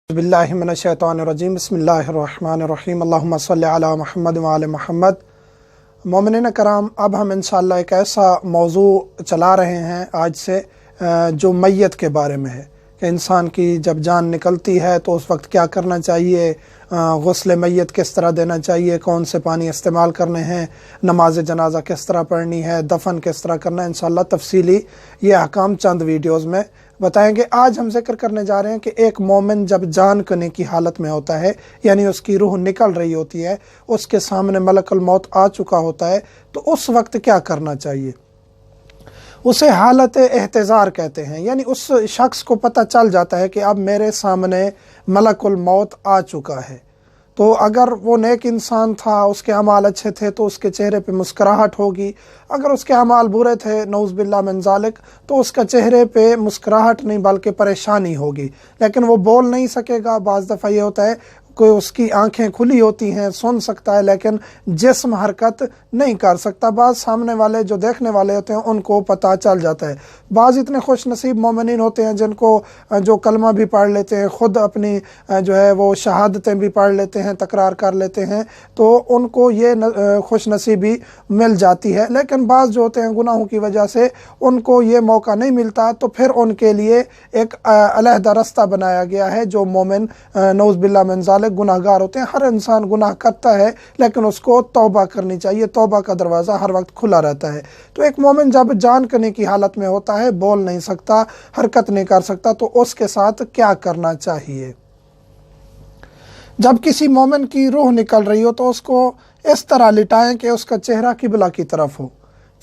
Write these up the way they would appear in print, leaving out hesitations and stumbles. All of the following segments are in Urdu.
باللہ من الشیطان الرجیم بسم اللہ الرحمن الرحیم اللہم صلی علی محمد وعلی محمد۔ مومنین کرام، اب ہم انشاءاللہ ایک ایسا موضوع چلا رہے ہیں آج سے جو میت کے بارے میں ہے کہ انسان کی جب جان نکلتی ہے تو اس وقت کیا کرنا چاہیے، غسل میت کس طرح دینا چاہیے، کون سے پانی استعمال کرنے ہیں، نماز جنازہ کس طرح پڑھنی ہے، دفن کس طرح کرنا ہے۔ انشاءاللہ تفصیلی یہ احکام چند ویڈیوز میں بتائیں گے۔ آج ہم ذکر کرنے جا رہے ہیں کہ ایک مومن جب جان کنے کی حالت میں ہوتا ہے، یعنی اس کی روح نکل رہی ہوتی ہے، اس کے سامنے ملک الموت آ چکا ہوتا ہے، تو اس وقت کیا کرنا چاہیے۔ اسے حالت احتضار کہتے ہیں، یعنی اس شخص کو پتہ چل جاتا ہے کہ اب میرے سامنے ملک الموت آ چکا ہے۔ تو اگر وہ نیک انسان تھا، اس کے اعمال اچھے تھے تو اس کے چہرے پہ مسکراہٹ ہوگی، اگر اس کے اعمال برے تھے نعوذ باللہ من ذالک تو اس کا چہرے پہ مسکراہٹ نہیں بلکہ پریشانی ہوگی، لیکن وہ بول نہیں سکے گا۔ بعض دفعہ یہ ہوتا ہے کوئی اس کی آنکھیں کھلی ہوتی ہیں، سن سکتا ہے لیکن جسم حرکت نہیں کر سکتا۔ بعض سامنے والے جو دیکھنے والے ہوتے ہیں ان کو پتہ چل جاتا ہے۔ بعض اتنے خوش نصیب مومنین ہوتے ہیں جن کو جو کلمہ بھی پڑھ لیتے ہیں، خود اپنی جو ہے وہ شہادتیں بھی پڑھ لیتے ہیں، تکرار کر لیتے ہیں، تو ان کو یہ خوش نصیبی مل جاتی ہے۔ لیکن بعض جو ہوتے ہیں گناہوں کی وجہ سے ان کو یہ موقع نہیں ملتا، تو پھر ان کے لیے ایک علیحدہ رستہ بنایا گیا ہے۔ جو مومن نعوذ باللہ من ذالک گناہگار ہوتے ہیں، ہر انسان گناہ کرتا ہے لیکن اس کو توبہ کرنی چاہیے، توبہ کا دروازہ ہر وقت کھلا رہتا ہے۔ تو ایک مومن جب جان کنے کی حالت میں ہوتا ہے، بول نہیں سکتا، حرکت نہیں کر سکتا، تو اس کے ساتھ کیا کرنا چاہیے۔ جب کسی مومن کی روح نکل رہی ہو تو اس کو اس طرح لٹائیں کہ اس کا چہرہ قبلہ کی طرف ہو۔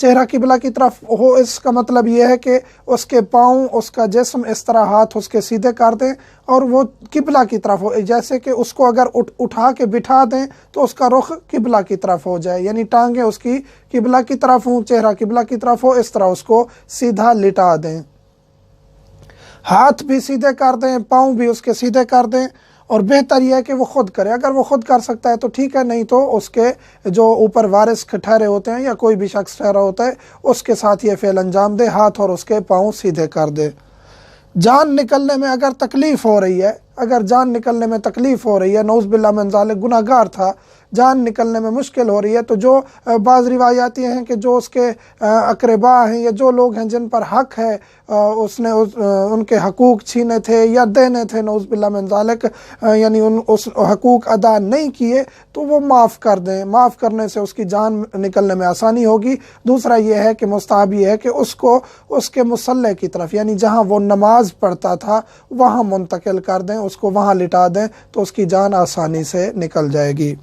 چہرہ قبلہ کی طرف ہو، اس کا مطلب یہ ہے کہ اس کے پاؤں، اس کا جسم اس طرح ہاتھ اس کے سیدھے کر دیں اور وہ قبلہ کی طرف ہو، جیسے کہ اس کو اگر اٹھا کے بٹھا دیں تو اس کا رخ قبلہ کی طرف ہو جائے، یعنی ٹانگیں اس کی قبلہ کی طرف ہوں، چہرہ قبلہ کی طرف ہو، اس طرح اس کو سیدھا لٹا دیں۔ ہاتھ بھی سیدھے کر دیں، پاؤں بھی اس کے سیدھے کر دیں، اور بہتر یہ ہے کہ وہ خود کرے۔ اگر وہ خود کر سکتا ہے تو ٹھیک ہے، نہیں تو اس کے جو اوپر وارث ٹھہرے ہوتے ہیں یا کوئی بھی شخص ٹھہرا ہوتا ہے اس کے ساتھ یہ فعل انجام دے، ہاتھ اور اس کے پاؤں سیدھے کر دے۔ جان نکلنے میں اگر تکلیف ہو رہی ہے، اگر جان نکلنے میں تکلیف ہو رہی ہے، نعوذ باللہ من ذالک گناہگار تھا، جان نکلنے میں مشکل ہو رہی ہے، تو جو بعض روایات یہ ہیں کہ جو اس کے اقربا ہیں یا جو لوگ ہیں جن پر حق ہے، اس نے ان کے حقوق چھینے تھے یا دینے تھے نعوذ باللہ من ذالک، یعنی اس حقوق ادا نہیں کیے، تو وہ معاف کر دیں۔ معاف کرنے سے اس کی جان نکلنے میں آسانی ہوگی۔ دوسرا یہ ہے کہ مستحب یہ ہے کہ اس کو اس کے مصلی کی طرف، یعنی جہاں وہ نماز پڑھتا تھا وہاں منتقل کر دیں، اس کو وہاں لٹا دیں، تو اس کی جان آسانی سے نکل جائے گی۔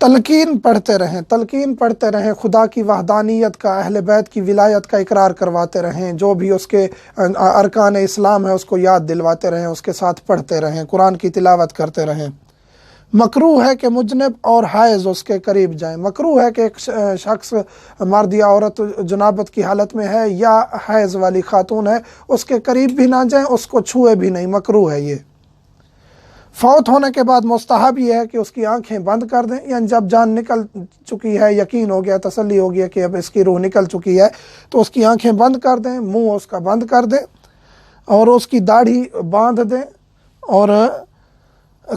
تلقین پڑھتے رہیں، تلقین پڑھتے رہیں، خدا کی وحدانیت کا، اہل بیت کی ولایت کا اقرار کرواتے رہیں، جو بھی اس کے ارکان اسلام ہے اس کو یاد دلواتے رہیں، اس کے ساتھ پڑھتے رہیں، قرآن کی تلاوت کرتے رہیں۔ مکروہ ہے کہ مجنب اور حائض اس کے قریب جائیں۔ مکروہ ہے کہ ایک شخص، مرد یا عورت جنابت کی حالت میں ہے یا حائض والی خاتون ہے، اس کے قریب بھی نہ جائیں، اس کو چھوئے بھی نہیں، مکروہ ہے یہ۔ فوت ہونے کے بعد مستحب یہ ہے کہ اس کی آنکھیں بند کر دیں، یعنی جب جان نکل چکی ہے، یقین ہو گیا، تسلی ہو گیا کہ اب اس کی روح نکل چکی ہے، تو اس کی آنکھیں بند کر دیں، منہ اس کا بند کر دیں اور اس کی داڑھی باندھ دیں اور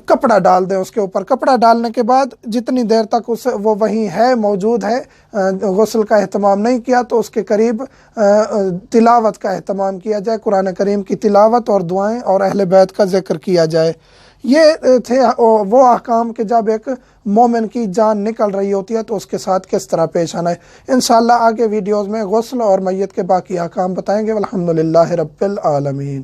کپڑا ڈال دیں اس کے اوپر۔ کپڑا ڈالنے کے بعد جتنی دیر تک وہ وہیں ہے، موجود ہے، غسل کا اہتمام نہیں کیا، تو اس کے قریب تلاوت کا اہتمام کیا جائے، قرآن کریم کی تلاوت اور دعائیں اور اہل بیت کا ذکر کیا جائے۔ یہ تھے وہ احکام کہ جب ایک مومن کی جان نکل رہی ہوتی ہے تو اس کے ساتھ کس طرح پیش آنا ہے۔ انشاءاللہ آگے ویڈیوز میں غسل اور میت کے باقی احکام بتائیں گے۔ والحمدللہ رب العالمین۔